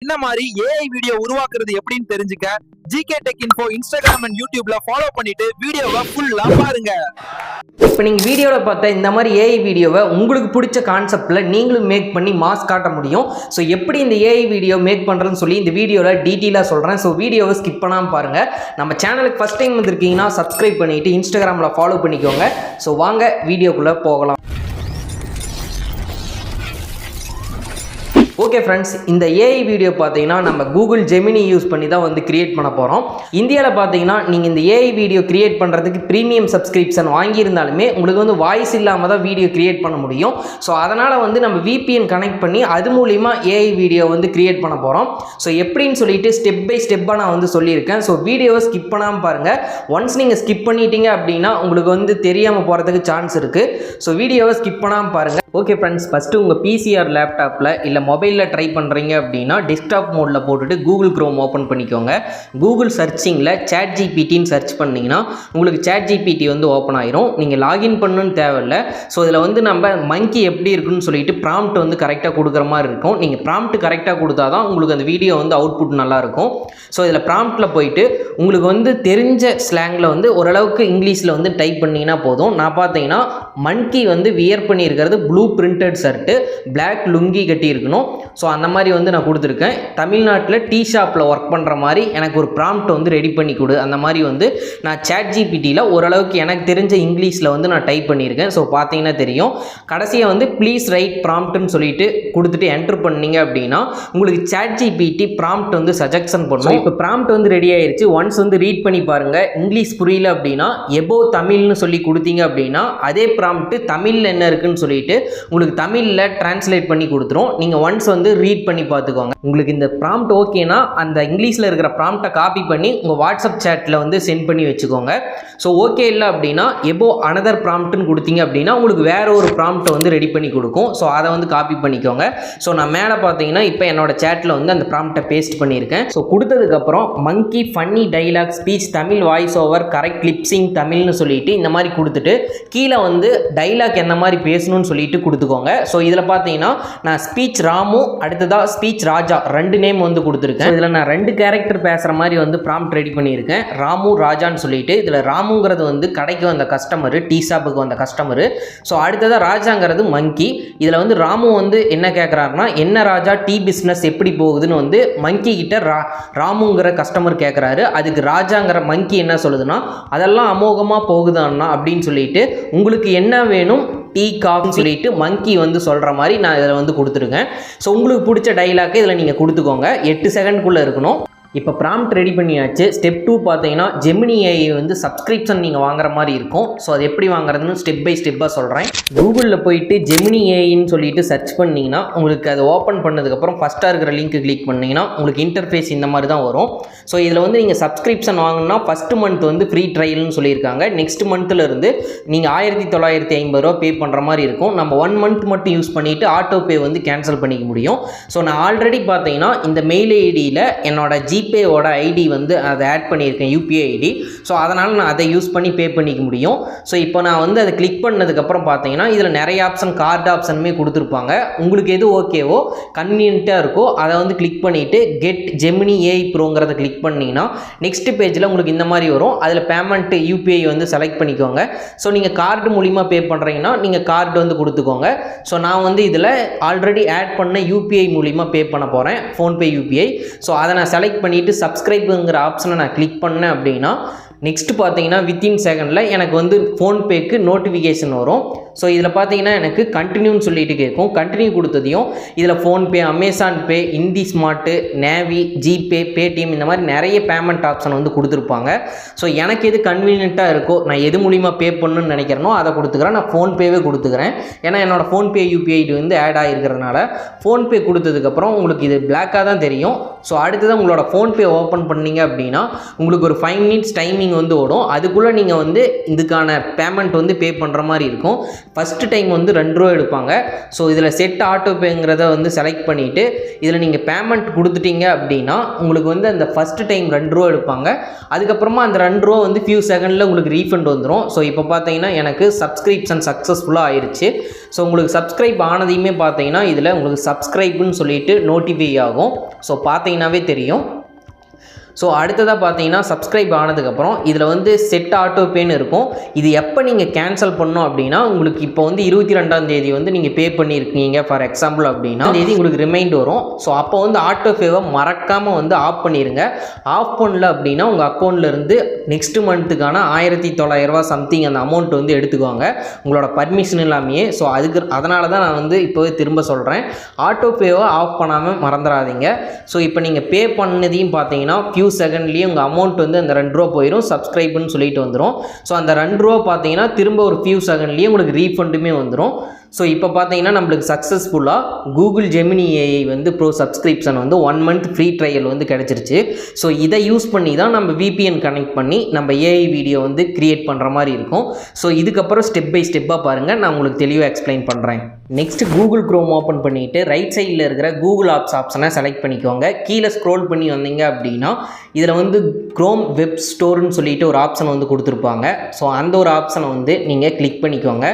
இந்த மாதிரி AI video உருவாக்குறது எப்படின்னு தெரிஞ்சுக்க GK tech info Instagram and யூடியூப்ல ஃபாலோ பண்ணிட்டு வீடியோவை ஃபுல்லா பாருங்க. இப்போ நீங்கள் வீடியோவில் பார்த்த இந்த மாதிரி ஏஐ வீடியோவை உங்களுக்கு பிடிச்ச கான்செப்டில் நீங்களும் மேக் பண்ணி மாஸ் காட்ட முடியும். ஸோ எப்படி இந்த ஏஐ வீடியோ மேக் பண்ணுறதுன்னு சொல்லி இந்த வீடியோவில் டீட்டெயிலாக சொல்கிறேன். ஸோ வீடியோவை ஸ்கிப் பண்ணாமல் பாருங்கள். நம்ம சேனலுக்கு ஃபஸ்ட் டைம் வந்திருக்கீங்கன்னா சப்ஸ்கிரைப் பண்ணிவிட்டு இன்ஸ்டாகிராமில் ஃபாலோ பண்ணிக்கோங்க. ஸோ வாங்க வீடியோக்குள்ளே போகலாம். ஓகே ஃப்ரெண்ட்ஸ், இந்த ஏஐ வீடியோ பார்த்தீங்கன்னா நம்ம கூகுள் ஜெமினி யூஸ் பண்ணி தான் வந்து கிரியேட் பண்ண போகிறோம். இந்தியாவில் பார்த்தீங்கன்னா நீங்கள் இந்த ஏஐ வீடியோ கிரியேட் பண்ணுறதுக்கு ப்ரீமியம் சப்ஸ்கிரிப்ஷன் வாங்கியிருந்தாலுமே உங்களுக்கு வந்து வாய்ஸ் இல்லாமல் தான் வீடியோ கிரியேட் பண்ண முடியும். ஸோ அதனால் வந்து நம்ம விபிஎன் கனெக்ட் பண்ணி அது மூலிமா ஏஐ வீடியோ வந்து கிரியேட் பண்ண போகிறோம். ஸோ எப்படின்னு சொல்லிட்டு ஸ்டெப் பை ஸ்டெப்பாக நான் வந்து சொல்லியிருக்கேன். ஸோ வீடியோவை ஸ்கிப் பண்ணாமல் பாருங்கள். ஒன்ஸ் நீங்கள் ஸ்கிப் பண்ணிட்டீங்க அப்படின்னா உங்களுக்கு வந்து தெரியாமல் போகிறதுக்கு சான்ஸ் இருக்குது. ஸோ வீடியோவை ஸ்கிப் பண்ணாமல் பாருங்கள். ஓகே ஃப்ரெண்ட்ஸ், ஃபஸ்ட்டு உங்கள் பிசிஆர் லேப்டாப்பில் இல்லை மொபைலில் ட்ரை பண்ணுறீங்க அப்படின்னா டெஸ்க்டாப் மோடில் போட்டுட்டு கூகுள் க்ரோம் ஓப்பன் பண்ணிக்கோங்க. கூகுள் சர்ச்சிங்கில் சேட் ஜிபிடின்னு சர்ச் பண்ணிங்கன்னா உங்களுக்கு சேட் ஜிபிடி வந்து ஓப்பன் ஆயிரும். நீங்கள் லாகின் பண்ணணுன்னு தேவையில்லை. ஸோ இதில் வந்து நம்ம மங்கி எப்படி இருக்குன்னு சொல்லிட்டு ப்ராம்ப்ட் வந்து கரெக்டாக கொடுக்குற மாதிரி இருக்கும். நீங்கள் ப்ராம்ப்ட் கரெக்டாக கொடுத்தா தான் உங்களுக்கு அந்த வீடியோ வந்து அவுட்புட் நல்லாயிருக்கும். ஸோ இதில் ப்ராம்ப்டில் போயிட்டு உங்களுக்கு வந்து தெரிஞ்ச ஸ்லாங்கில் வந்து ஓரளவுக்கு இங்கிலீஷில் வந்து டைப் பண்ணிங்கன்னா போதும். நான் பார்த்தீங்கன்னா மங்கி வந்து வியர் பண்ணியிருக்கிறது blue printed shirt, black lungi கட்டி இருக்கணும். ஸோ அந்த மாதிரி வந்து நான் கொடுத்துருக்கேன். தமிழ்நாட்டில் டீ ஷாப்பில் ஒர்க் பண்ணுற மாதிரி எனக்கு ஒரு ப்ராம்ப்ட் வந்து ரெடி பண்ணி கொடு. அந்த மாதிரி வந்து நான் சேட் ஜிபிடியில் ஓரளவுக்கு எனக்கு தெரிஞ்ச இங்கிலீஷில் வந்து நான் டைப் பண்ணியிருக்கேன். ஸோ பார்த்தீங்கன்னா தெரியும். கடைசியாக வந்து ப்ளீஸ் ரைட் ப்ராம்ப்ட்னு சொல்லிட்டு கொடுத்துட்டு என்ட்ரு பண்ணீங்க அப்படின்னா உங்களுக்கு சேட் ஜிபிடி ப்ராம்ப்ட் வந்து சஜெக்ஷன் பண்ணும். இப்போ ப்ராம்ப்ட் வந்து ரெடி ஆயிடுச்சு. ஒன்ஸ் வந்து ரீட் பண்ணி பாருங்கள். இங்கிலீஷ் புரியல அப்படின்னா எபோ தமிழ்னு சொல்லி கொடுத்தீங்க அப்படின்னா அதே ப்ராம்ப்ட் தமிழில் என்ன இருக்குன்னு சொல்லிட்டு உங்களுக்கு தமிழில் டிரான்ஸ்லேட் பண்ணி கொடுத்துரும். நீங்கள் ஒன்ஸ் வந்து ரீட் பண்ணி பார்த்துக்கோங்க. உங்களுக்கு இந்த ப்ராம்ப்ட் ஓகேனா அந்த இங்கிலீஷில் இருக்கிற ப்ராம்ப்டை காப்பி பண்ணி உங்கள் வாட்ஸ்அப் சேட்டில் வந்து சென்ட் பண்ணி வச்சுக்கோங்க. ஸோ ஓகே இல்லை அப்படின்னா எபோ அனதர் ப்ராம்ப்ட்னு கொடுத்தீங்க அப்படின்னா உங்களுக்கு வேற ஒரு ப்ராம்ப்டை வந்து ரெடி பண்ணி கொடுக்கும். ஸோ அதை வந்து காப்பி பண்ணிக்கோங்க. ஸோ நான் மேலே பார்த்தீங்கன்னா இப்போ என்னோட சேட்டில் வந்து அந்த ப்ராம்ப்டை பேஸ்ட் பண்ணியிருக்கேன். ஸோ கொடுத்ததுக்கப்புறம் monkey funny dialogue speech Tamil voice over correct clipping தமிழ்னு சொல்லிட்டு இந்த மாதிரி கொடுத்துட்டு கீழே வந்து டைலாக் என்ன மாதிரி பேசணும்னு சொல்லிட்டு கொடுத்துக்கோங்க. ஸோ இதில் பார்த்தீங்கன்னா நான் ஸ்பீச் ராமு அடுத்ததாக ஸ்பீச் ராஜா ரெண்டு நேம் வந்து கொடுத்துருக்கேன். இதில் நான் ரெண்டு கேரக்டர் பேசுகிற மாதிரி வந்து ப்ராம்ப்ட் ரெடி பண்ணியிருக்கேன். ராமு ராஜான்னு சொல்லிட்டு இதில் ராமுங்கிறது வந்து கடைக்கு வந்த கஸ்டமரு, டீ ஷாப்புக்கு வந்த கஸ்டமரு. ஸோ அடுத்ததாக ராஜாங்கிறது மங்கி. இதில் வந்து ராமு வந்து என்ன கேட்குறாருன்னா என்ன ராஜா டீ பிஸ்னஸ் எப்படி போகுதுன்னு வந்து மங்கி கிட்ட ராமுங்கிற கஸ்டமர் கேட்குறாரு. அதுக்கு ராஜாங்கிற மங்கி என்ன சொல்லுதுன்னா அதெல்லாம் அமோகமாக போகுதான்னா அப்படின்னு சொல்லிட்டு உங்களுக்கு என்ன வேணும் டீ காஃபின்னு சொல்லிட்டு மங்கி வந்து சொல்கிற மாதிரி நான் இதில் வந்து கொடுத்துருக்கேன். ஸோ உங்களுக்கு பிடிச்ச டைலாக்கை இதில் நீங்கள் கொடுத்துக்கோங்க. 8 செகண்ட்குள்ளே இருக்கணும். இப்போ ப்ராம்ப்ட் ரெடி பண்ணியாச்சு. ஸ்டெப் 2 பார்த்தீங்கன்னா ஜெமினி ஏஐ வந்து சப்ஸ்கிரிப்ஷன் நீங்கள் வாங்குற மாதிரி இருக்கும். ஸோ அது எப்படி வாங்குறதுன்னு ஸ்டெப் பை ஸ்டெப்பாக சொல்கிறேன். கூகுளில் போயிட்டு ஜெமினி ஏஐன்னு சொல்லிட்டு சர்ச் பண்ணிங்கன்னா உங்களுக்கு அது ஓப்பன் பண்ணதுக்கப்புறம் ஃபஸ்ட்டாக இருக்கிற லிங்க் கிளிக் பண்ணிங்கன்னா உங்களுக்கு இன்டர்ஃபேஸ் இந்த மாதிரி தான் வரும். ஸோ இதில் வந்து நீங்கள் சப்ஸ்கிரிப்ஷன் வாங்கினா ஃபஸ்ட்டு மந்த் வந்து ஃப்ரீ ட்ரையல்னு சொல்லியிருக்காங்க. நெக்ஸ்ட் மந்த்லேருந்து நீங்கள் 1950 ரூபா பே பண்ணுற மாதிரி இருக்கும். நம்ம 1 மந்த் மட்டும் யூஸ் பண்ணிவிட்டு ஆட்டோ பே வந்து கேன்சல் பண்ணிக்க முடியும். ஸோ நான் ஆல்ரெடி பார்த்தீங்கன்னா இந்த மெயில் ஐடியில் என்னோட ஜிபேவோட ஐடி வந்து அதை ஆட் பண்ணியிருக்கேன், யூபிஐ ஐடி. ஸோ அதனால் நான் அதை யூஸ் பண்ணி பே பண்ணிக்க முடியும். ஸோ இப்போ நான் வந்து அதை கிளிக் பண்ணதுக்கப்புறம் பார்த்தீங்கன்னா இதில் நிறைய ஆப்ஷன் கார்டு ஆப்ஷனுமே கொடுத்துருப்பாங்க. உங்களுக்கு எது ஓகேவோ கன்வீனியண்ட்டாக இருக்கோ அதை வந்து கிளிக் பண்ணிவிட்டு கெட் ஜெமினி ஏஐ ப்ரோங்கிறத கிளிக் பண்ணிங்கன்னா நெக்ஸ்ட் பேஜில் உங்களுக்கு இந்த மாதிரி வரும். அதில் பேமெண்ட்டு யூபிஐ வந்து செலக்ட் பண்ணிக்கோங்க. ஸோ நீங்கள் கார்டு மூலிமா பே பண்ணுறீங்கன்னா நீங்கள் கார்டு வந்து கொடுத்துக்கோங்க. ஸோ நான் வந்து இதில் ஆல்ரெடி ஆட் பண்ண யூபிஐ மூலிமா பே பண்ண போகிறேன், ஃபோன்பே யூபிஐ. ஸோ அதை நான் செலக்ட் பண்ணிவிட்டு சப்ஸ்கிரைபுங்கிற ஆப்ஷனை நான் கிளிக் பண்ணேன் அப்படின்னா நெக்ஸ்ட் பார்த்தீங்கன்னா வித்தின் செகண்டில் எனக்கு வந்து ஃபோன்பேக்கு நோட்டிஃபிகேஷன் வரும். ஸோ இதில் பார்த்தீங்கன்னா எனக்கு கண்டினியூன்னு சொல்லிட்டு கேட்கும். கண்டினியூ கொடுத்ததையும் இதில் ஃபோன்பே, அமேசான் பே, இந்தி ஸ்மார்ட்டு, நேவி, ஜிபே, பேடிஎம் இந்த மாதிரி நிறைய பேமெண்ட் ஆப்ஷன் வந்து கொடுத்துருப்பாங்க. ஸோ எனக்கு எது கன்வீனியண்ட்டாக இருக்கோ நான் எது மூலிமா பே பண்ணணும்னு நினைக்கிறேனோ அதை கொடுத்துக்கிறேன். நான் ஃபோன்பேவே கொடுத்துக்கிறேன். ஏன்னா என்னோடய ஃபோன்பே யூபிஐ வந்து ஆட் ஆகிருக்கிறதுனால ஃபோன்பே கொடுத்ததுக்கப்புறம் உங்களுக்கு இது பிளாக்காக தான் தெரியும். ஸோ அடுத்ததான் உங்களோட ஃபோன்பே ஓப்பன் பண்ணிங்க அப்படின்னா உங்களுக்கு ஒரு 5 மினிட்ஸ் டைமிங் வந்து ஓடும். அதுக்குள்ளே நீங்கள் வந்து இதுக்கான பேமெண்ட் வந்து பே பண்ணுற மாதிரி இருக்கும். ஃபஸ்ட்டு டைம் வந்து ரூ. 2 எடுப்பாங்க. ஸோ இதில் செட் ஆட்டோ பேங்கிறத வந்து செலக்ட் பண்ணிவிட்டு இதில் நீங்கள் பேமெண்ட் கொடுத்துட்டீங்க அப்படின்னா உங்களுக்கு வந்து அந்த ஃபஸ்ட்டு டைம் ரூ. 2 எடுப்பாங்க. அதுக்கப்புறமா அந்த ரூ. 2 வந்து ஃபியூ செகண்டில் உங்களுக்கு ரீஃபண்ட் வந்துடும். ஸோ இப்போ பார்த்தீங்கன்னா எனக்கு சப்ஸ்கிரிப்ஷன் சக்ஸஸ்ஃபுல்லாக ஆயிடுச்சு. ஸோ உங்களுக்கு சப்ஸ்கிரைப் ஆனதையுமே பார்த்தீங்கன்னா இதில் உங்களுக்கு சப்ஸ்கிரைப்னு சொல்லிட்டு நோட்டிஃபை ஆகும். ஸோ பார்த்தீங்கன்னாவே தெரியும். ஸோ அடுத்ததாக பார்த்தீங்கன்னா சப்ஸ்கிரைப் ஆனதுக்கப்புறம் இதில் வந்து செட் ஆட்டோ பேன்னு இருக்கும். இது எப்போ நீங்கள் கேன்சல் பண்ணோம் அப்படின்னா உங்களுக்கு இப்போ வந்து 22ஆம் தேதி வந்து நீங்கள் பே பண்ணியிருக்கீங்க ஃபார் எக்ஸாம்பிள் அப்படின்னா தேதி உங்களுக்கு ரிமைண்ட் வரும். ஸோ அப்போ வந்து ஆட்டோ பேவை மறக்காமல் வந்து ஆஃப் பண்ணிடுங்க. ஆஃப் பண்ணல அப்படின்னா உங்கள் அக்கௌண்ட்லேருந்து நெக்ஸ்ட் மந்த்துக்கான 1900 ரூபா சம்திங் அந்த அமௌண்ட் வந்து எடுத்துக்குவாங்க உங்களோட பர்மிஷன் இல்லாமையே. ஸோ அதனால தான் நான் வந்து இப்போவே திரும்ப சொல்கிறேன், ஆட்டோ பேவை ஆஃப் பண்ணாமல் மறந்துடாதீங்க. ஸோ இப்போ நீங்கள் பே பண்ணதையும் பார்த்தீங்கன்னா ஃபியூ செகண்ட்லேயே உங்கள் அமௌண்ட் வந்து அந்த ரூ. 2 போயிடும், சப்ஸ்கிரைப்னு சொல்லிட்டு வந்துடும். ஸோ அந்த ரூ. 2 பார்த்தீங்கன்னா திரும்ப ஒரு ஃபியூ செகண்ட்லேயே உங்களுக்கு ரீஃபண்டுமே வந்துடும். ஸோ இப்போ பார்த்தீங்கன்னா நம்மளுக்கு சக்ஸஸ்ஃபுல்லாக கூகுள் ஜெமினி ஏஐ வந்து ப்ரோ சப்ஸ்கிரிப்ஷன் வந்து 1 மந்த் ஃப்ரீ ட்ரையல் வந்து கிடச்சிருச்சு. ஸோ இதை யூஸ் பண்ணி தான் நம்ம VPN கனெக்ட் பண்ணி நம்ம ஏஐ வீடியோ வந்து க்ரியேட் பண்ணுற மாதிரி இருக்கும். ஸோ இதுக்கப்புறம் ஸ்டெப் பை ஸ்டெப்பாக பாருங்கள், நான் உங்களுக்கு தெளிவாக எக்ஸ்பிளைன் பண்ணுறேன். நெக்ஸ்ட் கூகுள் க்ரோம் ஓப்பன் பண்ணிவிட்டு ரைட் சைடில் இருக்கிற கூகுள் ஆப்ஸ் ஆப்ஷனை செலக்ட் பண்ணிக்கோங்க. கீழே ஸ்க்ரோல் பண்ணி வந்தீங்க அப்படின்னா இதில் வந்து க்ரோம் வெப் ஸ்டோர்னு சொல்லிட்டு ஒரு ஆப்ஷன் வந்து கொடுத்துருப்பாங்க. ஸோ அந்த ஒரு ஆப்ஷனை வந்து நீங்கள் கிளிக் பண்ணிக்கோங்க.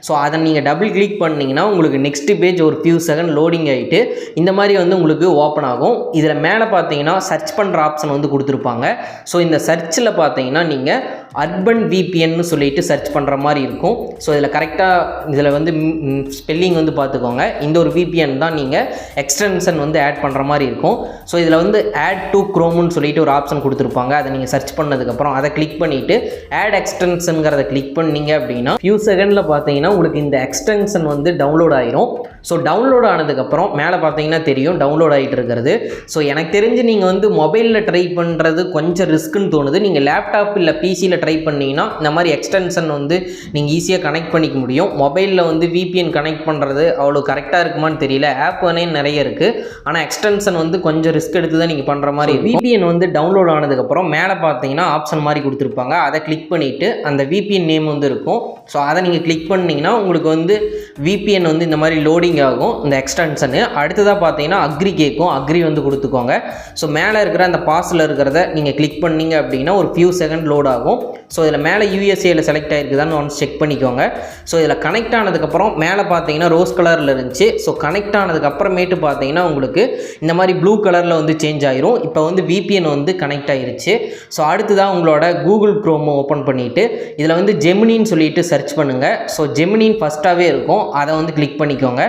ஸோ அதை நீங்கள் டபுள் கிளிக் பண்ணிங்கன்னா உங்களுக்கு நெக்ஸ்ட் பேஜ் ஒரு ஃபியூ செகண்ட் லோடிங் ஆகிட்டு இந்த மாதிரி வந்து உங்களுக்கு ஓப்பன் ஆகும். இதில் மேலே பார்த்தீங்கன்னா சர்ச் பண்ணுற ஆப்ஷன் வந்து கொடுத்துருப்பாங்க. ஸோ இந்த சர்ச்சில் பார்த்தீங்கன்னா நீங்கள் அர்பன் VPNன்னு சொல்லிட்டு சர்ச் பண்ணுற மாதிரி இருக்கும். ஸோ இதில் கரெக்டாக இதில் வந்து ஸ்பெல்லிங் வந்து பார்த்துக்கோங்க. இந்த ஒரு VPN தான் நீங்கள் எக்ஸ்டென்ஷன் வந்து ஆட் பண்ணுற மாதிரி இருக்கும். ஸோ இதில் வந்து ஆட் டு க்ரோம்னு சொல்லிட்டு ஒரு ஆப்ஷன் கொடுத்துருப்பாங்க. அதை நீங்கள் சர்ச் பண்ணதுக்கப்புறம் அதை கிளிக் பண்ணிவிட்டு ஆட் எக்ஸ்டென்ஷனுங்கிறத கிளிக் பண்ணிங்க அப்படின்னா ஃபியூ செகண்டில் பார்த்தீங்கன்னா உங்களுக்கு இந்த எக்ஸ்டென்ஷன் வந்து டவுன்லோட் ஆயிரும். ஸோ டவுன்லோட் ஆனதுக்கப்புறம் மேலே பார்த்தீங்கன்னா தெரியும் டவுன்லோட் ஆகிட்டு இருக்கிறது. ஸோ எனக்கு தெரிஞ்சு நீங்கள் வந்து மொபைலில் ட்ரை பண்ணுறது கொஞ்சம் ரிஸ்க்குன்னு தோணுது. நீங்கள் லேப்டாப் இல்லை பிசியில் ட்ரை பண்ணிங்கன்னா இந்த மாதிரி எக்ஸ்டென்ஷன் வந்து நீங்கள் ஈஸியாக கனெக்ட் பண்ணிக்க முடியும். மொபைலில் வந்து VPN கனெக்ட் பண்ணுறது அவ்வளோ கரெக்டாக இருக்குமான்னு தெரியல. ஆப் வேணே நிறைய இருக்குது, ஆனால் எக்ஸ்டென்ஷன் வந்து கொஞ்சம் ரிஸ்க் எடுத்து தான் நீங்கள் பண்ணுற மாதிரி. VPN வந்து டவுன்லோட் ஆனதுக்கப்புறம் மேலே பார்த்தீங்கன்னா ஆப்ஷன் மாதிரி கொடுத்துருப்பாங்க. அதை கிளிக் பண்ணிவிட்டு அந்த VPN நேம் வந்து இருக்கும். ஸோ அதை நீங்கள் கிளிக் பண்ணிங்கன்னா உங்களுக்கு வந்து VPN வந்து இந்த மாதிரி லோடிங் ஆகும் இந்த எக்ஸ்டென்ஷனு. அடுத்ததாக பார்த்தீங்கன்னா அக்ரி கேட்கும், அக்ரி வந்து கொடுத்துக்கோங்க. ஸோ மேலே இருக்கிற அந்த பாஸில் இருக்கிறத நீங்கள் கிளிக் பண்ணிங்க அப்படின்னா ஒரு ஃபியூ செகண்ட் லோட் ஆகும். ஸோ இதில் மேலே USAல செலக்ட் ஆகிருக்குதான்னு ஒன்ஸ் செக் பண்ணிக்கோங்க. ஸோ இதில் கனெக்ட் ஆனதுக்கப்புறம் மேலே பார்த்தீங்கன்னா ரோஸ் கலரில் இருந்துச்சு. ஸோ கனெக்ட் ஆனதுக்கப்புறமேட்டு பார்த்தீங்கன்னா உங்களுக்கு இந்த மாதிரி ப்ளூ கலரில் வந்து சேஞ்ச் ஆயிரும். இப்போ வந்து VPN வந்து கனெக்ட் ஆயிருச்சு. ஸோ அடுத்ததாக உங்களோட கூகுள் க்ரோம் ஓப்பன் பண்ணிவிட்டு இதில் வந்து ஜெமினின்னு சொல்லிட்டு சர்ச் பண்ணுங்கள். ஸோ ஜெமினின்னு ஃபஸ்ட்டாகவே இருக்கும், அதை வந்து கிளிக் பண்ணிக்கோங்க.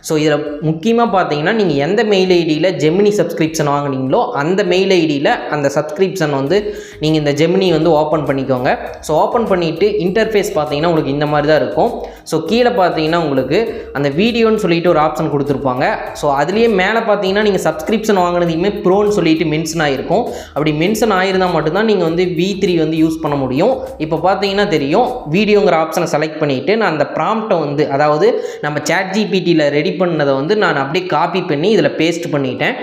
ஸோ இதில் முக்கியமாக பார்த்தீங்கன்னா நீங்கள் எந்த மெயில் ஐடியில் ஜெமினி சப்ஸ்கிரிப்ஷன் வாங்கினீங்களோ அந்த மெயில் ஐடியில் அந்த சப்ஸ்கிரிப்ஷன் வந்து நீங்கள் இந்த ஜெமினி வந்து ஓப்பன் பண்ணிக்கோங்க. ஸோ ஓப்பன் பண்ணிவிட்டு இன்டர்ஃபேஸ் பார்த்தீங்கன்னா உங்களுக்கு இந்த மாதிரி தான் இருக்கும். ஸோ கீழே பார்த்தீங்கன்னா உங்களுக்கு அந்த வீடியோன்னு சொல்லிட்டு ஒரு ஆப்ஷன் கொடுத்துருப்பாங்க. ஸோ அதுலேயே மேலே பார்த்தீங்கன்னா நீங்கள் சப்ஸ்கிரிப்ஷன் வாங்கினதையுமே ப்ரோன்னு சொல்லிட்டு மென்ஷன் ஆகிருக்கும். அப்படி மென்ஷன் ஆகிருந்தால் மட்டும்தான் நீங்கள் வந்து V3 வந்து யூஸ் பண்ண முடியும். இப்போ பார்த்தீங்கன்னா தெரியும் வீடியோங்கிற ஆப்ஷனை செலக்ட் பண்ணிவிட்டு நான் அந்த ப்ராம்ப்டை வந்து அதாவது நம்ம ChatGPTயில் ரெடி பண்ணதை வந்து நான் அப்படியே காப்பி பண்ணி இதில் பேஸ்ட் பண்ணிட்டேன்.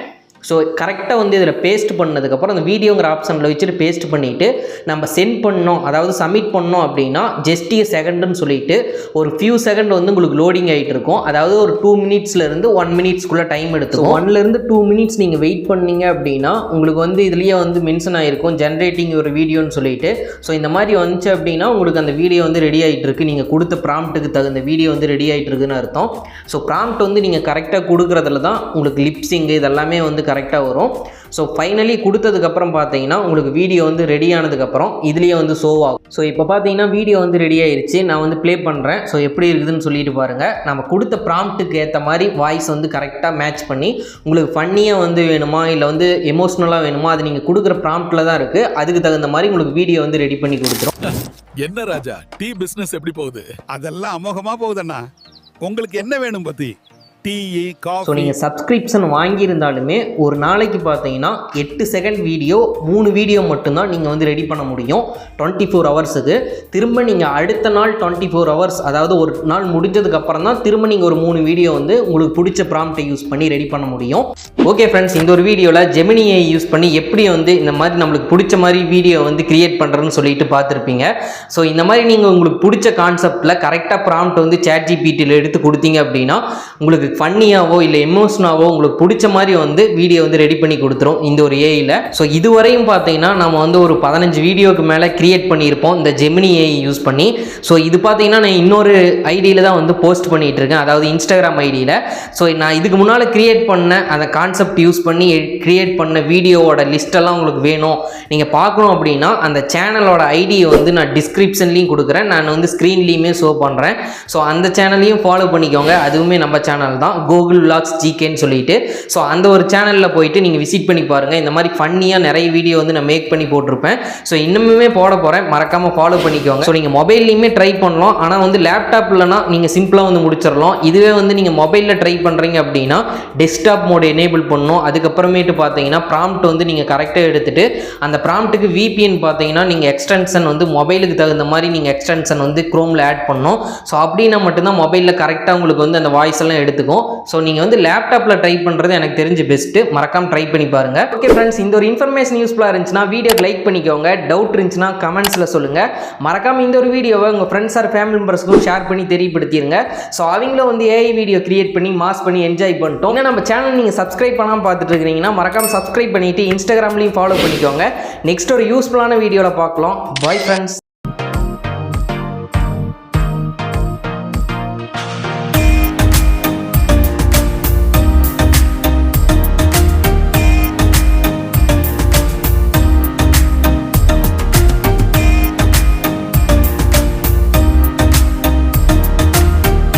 ஸோ கரெக்டாக வந்து இதில் பேஸ்ட் பண்ணதுக்கப்புறம் அந்த வீடியோங்கிற ஆப்ஷனில் வச்சுட்டு பேஸ்ட் பண்ணிவிட்டு நம்ம சென்ட் பண்ணோம் அதாவது சப்மிட் பண்ணோம் அப்படின்னா ஜஸ்ட் செகண்டுன்னு சொல்லிட்டு ஒரு ஃபியூ செகண்ட் வந்து உங்களுக்கு லோடிங் ஆகிட்டு இருக்கும். அதாவது ஒரு 2 மினிட்ஸ்லேருந்து 1 மினிட்ஸ்க்குள்ளே டைம் எடுத்துக்கும். 1லேருந்து 2 மினிட்ஸ் நீங்கள் வெயிட் பண்ணீங்க அப்படின்னா உங்களுக்கு வந்து இதுலேயே வந்து மென்ஷன் ஆகிருக்கும் ஜென்ரேட்டிங் ஒரு வீடியோன்னு சொல்லிட்டு. ஸோ இந்த மாதிரி வந்துச்சு அப்படின்னா உங்களுக்கு அந்த வீடியோ வந்து ரெடி ஆகிட்டு இருக்கு, நீங்கள் கொடுத்த ப்ராம்ப்ட்டுக்கு தகுந்த வீடியோ வந்து ரெடி ஆகிட்டு இருக்குன்னு அர்த்தம். ஸோ ப்ராம்ப்ட் வந்து நீங்கள் கரெக்டாக கொடுக்குறதுல தான் உங்களுக்கு லிப்ஸிங் இதெல்லாமே வந்து கரெக்டாக வரும். ஸோ ஃபைனலி கொடுத்ததுக்கப்புறம் பார்த்தீங்கன்னா உங்களுக்கு வீடியோ வந்து ரெடி ஆனதுக்கப்புறம் இதுலேயே வந்து ஷோ ஆகும். ஸோ இப்போ பார்த்தீங்கன்னா வீடியோ வந்து ரெடி ஆயிடுச்சு, நான் வந்து ப்ளே பண்ணுறேன். ஸோ எப்படி இருக்குதுன்னு சொல்லிட்டு பாருங்கள். நம்ம கொடுத்த ப்ராம்ப்ட்டுக்கு ஏற்ற மாதிரி வாய்ஸ் வந்து கரெக்டாக மேட்ச் பண்ணி உங்களுக்கு ஃபன்னியாக வந்து வேணுமா இல்லை வந்து எமோஷ்னலாக வேணுமா அது நீங்கள் கொடுக்குற ப்ராம்ப்ட்டில் தான் இருக்குது. அதுக்கு தகுந்த மாதிரி உங்களுக்கு வீடியோ வந்து ரெடி பண்ணி கொடுத்துரும். என்ன ராஜா, டீ பிசினஸ் எப்படி போகுது? அதெல்லாம் அமோகமா போகுதுண்ணா. உங்களுக்கு என்ன வேணும் பத்தி? டீ ஸோ காஃபி நீங்கள் சப்ஸ்கிரிப்ஷன் வாங்கியிருந்தாலுமே ஒரு நாளைக்கு பார்த்தீங்கன்னா 8 செகண்ட் வீடியோ 3 வீடியோ மட்டும்தான் நீங்கள் வந்து ரெடி பண்ண முடியும் 24 ஹவர்ஸுக்கு. திரும்ப நீங்கள் அடுத்த நாள் 24 ஹவர்ஸ், அதாவது ஒரு நாள் முடிஞ்சதுக்கப்புறம் தான் திரும்ப நீங்கள் ஒரு 3 வீடியோ வந்து உங்களுக்கு பிடிச்ச ப்ராம்ப்டை யூஸ் பண்ணி ரெடி பண்ண முடியும். ஓகே ஃப்ரெண்ட்ஸ், இந்த ஒரு வீடியோவில் ஜெமினியை யூஸ் பண்ணி எப்படி வந்து இந்த மாதிரி நம்மளுக்கு பிடிச்ச மாதிரி வீடியோ வந்து கிரியேட் பண்ணுறதுன்னு சொல்லிட்டு பார்த்துருப்பீங்க. ஸோ இந்த மாதிரி நீங்கள் உங்களுக்கு பிடிச்ச கான்செப்டில் கரெக்டாக ப்ராம்ப்ட் வந்து ChatGPTயில் எடுத்து கொடுத்தீங்க அப்படின்னா உங்களுக்கு ஃபன்னியாவோ இல்லை எமோஷனாவோ உங்களுக்கு பிடிச்ச மாதிரி வந்து வீடியோ வந்து ரெடி பண்ணி கொடுத்துரும் இந்த ஒரு ஏஐயில். ஸோ இதுவரையும் பார்த்தீங்கன்னா நம்ம வந்து ஒரு 15 வீடியோக்கு மேலே கிரியேட் பண்ணியிருப்போம் இந்த ஜெமினி ஏஐ யூஸ் பண்ணி. ஸோ இது பார்த்தீங்கன்னா நான் இன்னொரு ஐடியில் தான் வந்து போஸ்ட் பண்ணிகிட்டு இருக்கேன், அதாவது இன்ஸ்டாகிராம் ஐடியில். ஸோ நான் இதுக்கு முன்னால் கிரியேட் பண்ண அந்த கான்செப்ட் யூஸ் பண்ணி கிரியேட் பண்ண வீடியோவோட லிஸ்ட்டெல்லாம் உங்களுக்கு வேணும், நீங்கள் பார்க்கணும் அப்படின்னா அந்த சேனலோட ஐடியை வந்து நான் டிஸ்கிரிப்ஷன்லேயும் கொடுக்குறேன், நான் வந்து ஸ்க்ரீன்லேயுமே ஷோ பண்ணுறேன். ஸோ அந்த சேனலையும் ஃபாலோ பண்ணிக்கோங்க, அதுவுமே நம்ம சேனல் தான், கூகுள் விலாக்ஸ் ஜிகேன்னு சொல்லிட்டு. ஸோ அந்த ஒரு சேனலில் போயிட்டு நீங்கள் விசிட் பண்ணி பாருங்கள். இந்த மாதிரி ஃபன்னியாக நிறைய வீடியோ வந்து நான் மேக் பண்ணி போட்டிருப்பேன். ஸோ இன்னுமே போட போகிறேன், மறக்காமல் ஃபாலோ பண்ணிக்கோங்க. ஸோ நீங்கள் மொபைல்லையுமே ட்ரை பண்ணலாம், ஆனால் வந்து லேப்டாப் இல்லைனா நீங்கள் சிம்பிளாக வந்து முடிச்சிடலாம். இதுவே வந்து நீங்கள் மொபைலில் ட்ரை பண்ணுறீங்க அப்படின்னா டெஸ்க்டாப் மோட் எனேபிள் பண்ணணும். அதுக்கப்புறமேட்டு பார்த்தீங்கன்னா ப்ராம்ப்ட் வந்து நீங்கள் கரெக்டாக எடுத்துகிட்டு அந்த ப்ராம்ப்ட்டுக்கு VPN பார்த்தீங்கன்னா நீங்கள் எக்ஸ்டென்ஷன் வந்து மொபைலுக்கு தகுந்த மாதிரி நீங்கள் எக்ஸ்டென்ஷன் வந்து குரோமில் ஆட் பண்ணணும். ஸோ அப்படின்னா மட்டும்தான் மொபைலில் கரெக்டாக உங்களுக்கு வந்து அந்த வாய்ஸ் எல்லாம் எடுத்துக்கும். ஸோ நீங்கள் வந்து லேப்டாப்பில் ட்ரை பண்ணுறது எனக்கு தெரிஞ்சு பெஸ்ட்டு, மறக்காமல் ட்ரை பண்ணி பாருங்கள். ஓகே ஃப்ரெண்ட்ஸ், இந்த ஒரு இன்ஃபர்மேஷன் யூஸ்ஃபுல்லாக இருந்துச்சுன்னா வீடியோக்கு லைக் பண்ணிக்கோங்க, டவுட் இருந்துச்சுன்னா கமெண்ட்ஸில் சொல்லுங்கள். மறக்காமல் இந்த ஒரு வீடியோவை உங்கள் ஃப்ரெண்ட்ஸ் ஆர் ஃபேமிலி மெம்பர்ஸ்க்கும் ஷேர் பண்ணி தெரியப்படுத்திடுங்க. ஸோ அவங்களும் வந்து ஏஐ வீடியோ கிரியேட் பண்ணி மாஸ் பண்ணி என்ஜாய் பண்ணிட்டோம். இன்னும் நம்ம சேனல் நீங்கள் சப்ஸ்கிரைப் பண்ணாமல் பார்த்துட்டு இருக்கிறீங்கன்னா மறக்காமல் சப்ஸ்கிரைப் பண்ணிவிட்டு இன்ஸ்டாகிராம்லையும் ஃபாலோ பண்ணிக்கோங்க. நெக்ஸ்ட் ஒரு யூஸ்ஃபுல்லான வீடியோவில் பார்க்கலாம். Bye friends.